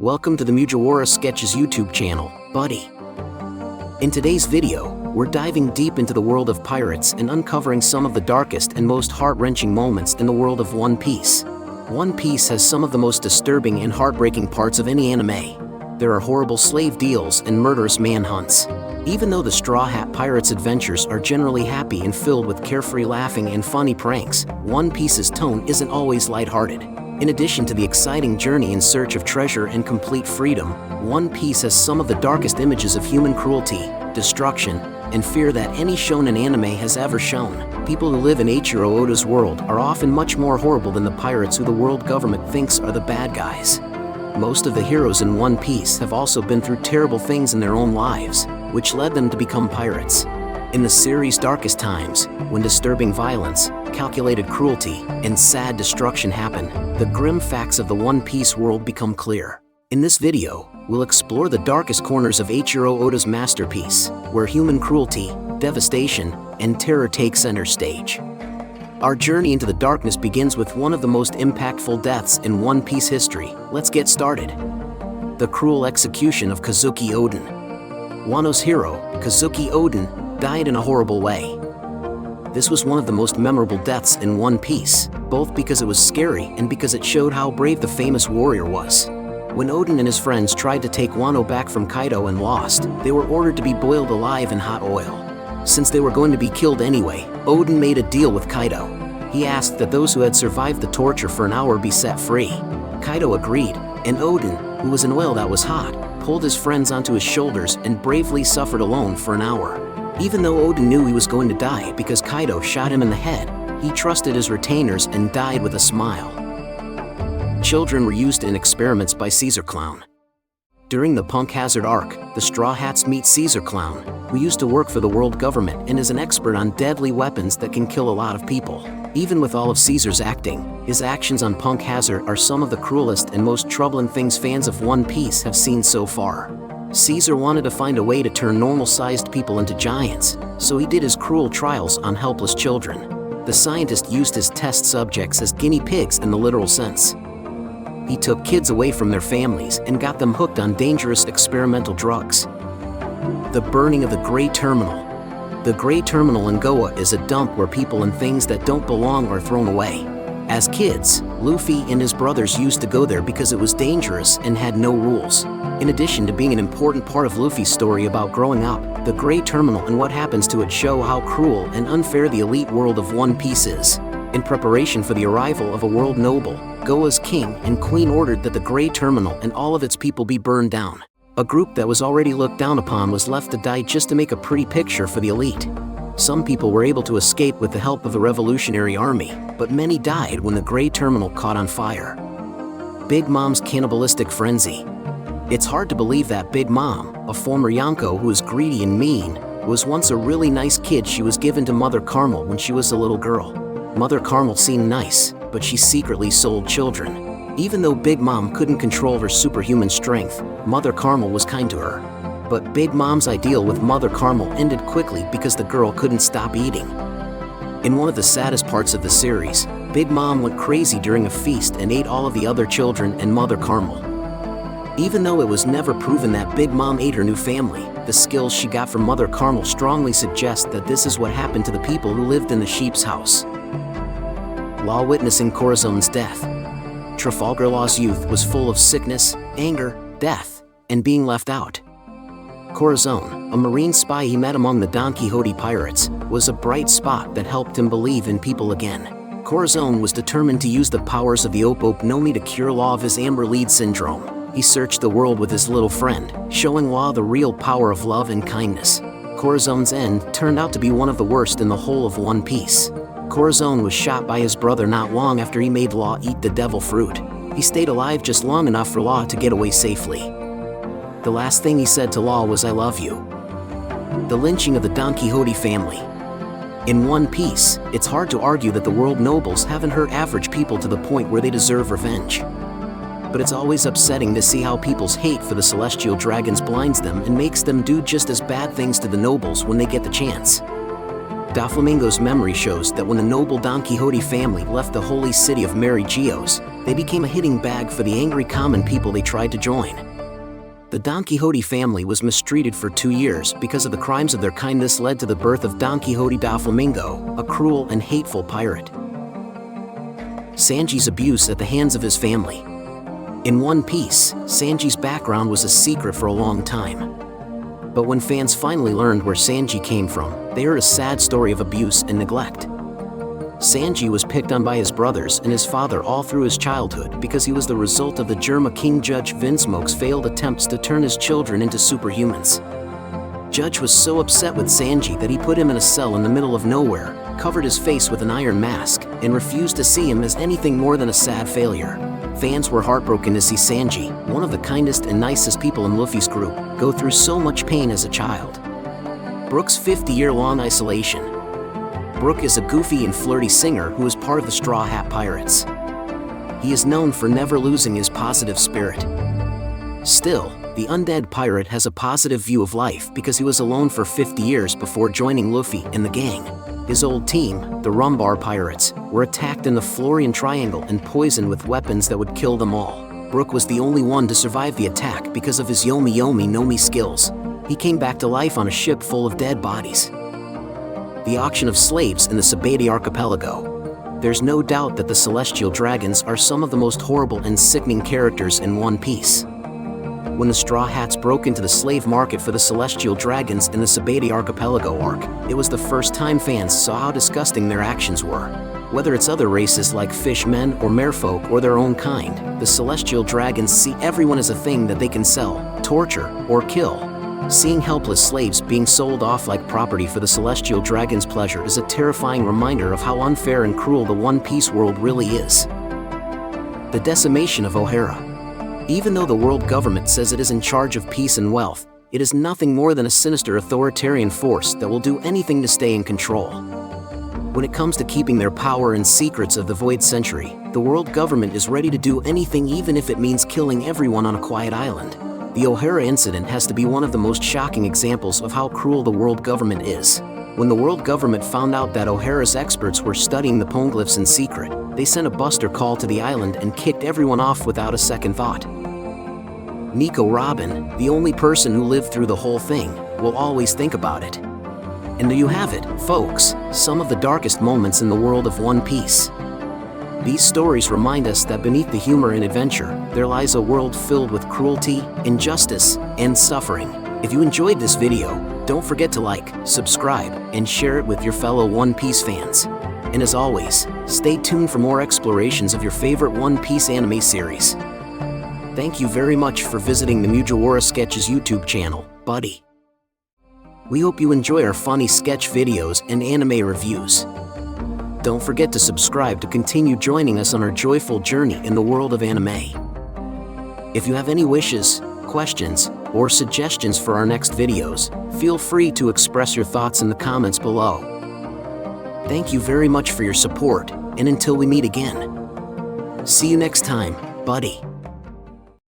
Welcome to the Mugiwara Sketches YouTube channel, buddy. In today's video, we're diving deep into the world of pirates and uncovering some of the darkest and most heart-wrenching moments in the world of One Piece. One Piece has some of the most disturbing and heartbreaking parts of any anime. There are horrible slave deals and murderous manhunts. Even though the Straw Hat Pirates' adventures are generally happy and filled with carefree laughing and funny pranks, One Piece's tone isn't always lighthearted. In addition to the exciting journey in search of treasure and complete freedom, One Piece has some of the darkest images of human cruelty, destruction, and fear that any shonen anime has ever shown. People who live in Eiichiro Oda's world are often much more horrible than the pirates who the world government thinks are the bad guys. Most of the heroes in One Piece have also been through terrible things in their own lives, which led them to become pirates. In the series' darkest times, when disturbing violence, calculated cruelty, and sad destruction happen, the grim facts of the One Piece world become clear. In this video, we'll explore the darkest corners of Eiichiro Oda's masterpiece, where human cruelty, devastation, and terror take center stage. Our journey into the darkness begins with one of the most impactful deaths in One Piece history. Let's get started. The cruel execution of Kozuki Oden. Wano's hero, Kozuki Oden, died in a horrible way. This was one of the most memorable deaths in One Piece, both because it was scary and because it showed how brave the famous warrior was. When Oden and his friends tried to take Wano back from Kaido and lost, they were ordered to be boiled alive in hot oil. Since they were going to be killed anyway, Oden made a deal with Kaido. He asked that those who had survived the torture for an hour be set free. Kaido agreed, and Oden, who was in oil that was hot, pulled his friends onto his shoulders and bravely suffered alone for an hour. Even though Oden knew he was going to die because Kaido shot him in the head, he trusted his retainers and died with a smile. Children were used in experiments by Caesar Clown. During the Punk Hazard arc, the Straw Hats meet Caesar Clown, who used to work for the world government and is an expert on deadly weapons that can kill a lot of people. Even with all of Caesar's acting, his actions on Punk Hazard are some of the cruelest and most troubling things fans of One Piece have seen so far. Caesar wanted to find a way to turn normal-sized people into giants, so he did his cruel trials on helpless children. The scientist used his test subjects as guinea pigs in the literal sense. He took kids away from their families and got them hooked on dangerous experimental drugs. The burning of the Grey Terminal. The Grey Terminal in Goa is a dump where people and things that don't belong are thrown away. As kids, Luffy and his brothers used to go there because it was dangerous and had no rules. In addition to being an important part of Luffy's story about growing up, the Grey Terminal and what happens to it show how cruel and unfair the elite world of One Piece is. In preparation for the arrival of a world noble, Goa's king and queen ordered that the Grey Terminal and all of its people be burned down. A group that was already looked down upon was left to die just to make a pretty picture for the elite. Some people were able to escape with the help of the Revolutionary Army, but many died when the Grey Terminal caught on fire. Big Mom's cannibalistic frenzy. It's hard to believe that Big Mom, a former Yonko who is greedy and mean, was once a really nice kid she was given to Mother Carmel when she was a little girl. Mother Carmel seemed nice, but she secretly sold children. Even though Big Mom couldn't control her superhuman strength, Mother Carmel was kind to her. But Big Mom's ideal with Mother Carmel ended quickly because the girl couldn't stop eating. In one of the saddest parts of the series, Big Mom went crazy during a feast and ate all of the other children and Mother Carmel. Even though it was never proven that Big Mom ate her new family, the skills she got from Mother Carmel strongly suggest that this is what happened to the people who lived in the sheep's house. Law witnessing Corazon's death. Trafalgar Law's youth was full of sickness, anger, death, and being left out. Corazon, a marine spy he met among the Donquixote pirates, was a bright spot that helped him believe in people again. Corazon was determined to use the powers of the Ope Nomi to cure Law of his amber lead syndrome. He searched the world with his little friend, showing Law the real power of love and kindness. Corazon's end turned out to be one of the worst in the whole of One Piece. Corazon was shot by his brother not long after he made Law eat the devil fruit. He stayed alive just long enough for Law to get away safely. The last thing he said to Law was, "I love you." The lynching of the Donquixote family. In One Piece, it's hard to argue that the world nobles haven't hurt average people to the point where they deserve revenge. But it's always upsetting to see how people's hate for the celestial dragons blinds them and makes them do just as bad things to the nobles when they get the chance. Doflamingo's memory shows that when the noble Donquixote family left the holy city of Mary Geos, They became a hitting bag for the angry common people they tried to join. The Donquixote family was mistreated for 2 years because of the crimes of their kind. This led to the birth of Donquixote da Flamingo, a cruel and hateful pirate. Sanji's abuse at the hands of his family. In One Piece, Sanji's background was a secret for a long time. But when fans finally learned where Sanji came from, they heard a sad story of abuse and neglect. Sanji was picked on by his brothers and his father all through his childhood because he was the result of the Germa King Judge Vinsmoke's failed attempts to turn his children into superhumans. Judge was so upset with Sanji that he put him in a cell in the middle of nowhere, covered his face with an iron mask, and refused to see him as anything more than a sad failure. Fans were heartbroken to see Sanji, one of the kindest and nicest people in Luffy's group, go through so much pain as a child. Brook's 50-year-long isolation. Brook is a goofy and flirty singer who is part of the Straw Hat Pirates. He is known for never losing his positive spirit. Still, the undead pirate has a positive view of life because he was alone for 50 years before joining Luffy and the gang. His old team, the Rumbar Pirates, were attacked in the Florian Triangle and poisoned with weapons that would kill them all. Brook was the only one to survive the attack because of his Yomi Yomi no Mi skills. He came back to life on a ship full of dead bodies. The auction of slaves in the Sabaody Archipelago. There's no doubt that the Celestial Dragons are some of the most horrible and sickening characters in One Piece. When the Straw Hats broke into the slave market for the Celestial Dragons in the Sabaody Archipelago arc, it was the first time fans saw how disgusting their actions were. Whether it's other races like fishmen or merfolk or their own kind, the Celestial Dragons see everyone as a thing that they can sell, torture, or kill. Seeing helpless slaves being sold off like property for the Celestial Dragon's pleasure is a terrifying reminder of how unfair and cruel the One Piece world really is. The Decimation of Ohara. Even though the world government says it is in charge of peace and wealth, it is nothing more than a sinister authoritarian force that will do anything to stay in control. When it comes to keeping their power and secrets of the Void Century, the world government is ready to do anything even if it means killing everyone on a quiet island. The Ohara incident has to be one of the most shocking examples of how cruel the world government is. When the world government found out that Ohara's experts were studying the poneglyphs in secret, they sent a buster call to the island and kicked everyone off without a second thought. Nico Robin, the only person who lived through the whole thing, will always think about it. And there you have it, folks, some of the darkest moments in the world of One Piece. These stories remind us that beneath the humor and adventure, there lies a world filled with cruelty, injustice, and suffering. If you enjoyed this video, don't forget to like, subscribe, and share it with your fellow One Piece fans. And as always, stay tuned for more explorations of your favorite One Piece anime series. Thank you very much for visiting the Mugiwara Sketches YouTube channel, buddy. We hope you enjoy our funny sketch videos and anime reviews. Don't forget to subscribe to continue joining us on our joyful journey in the world of anime. If you have any wishes, questions, or suggestions for our next videos, feel free to express your thoughts in the comments below. Thank you very much for your support, and until we meet again. See you next time, buddy.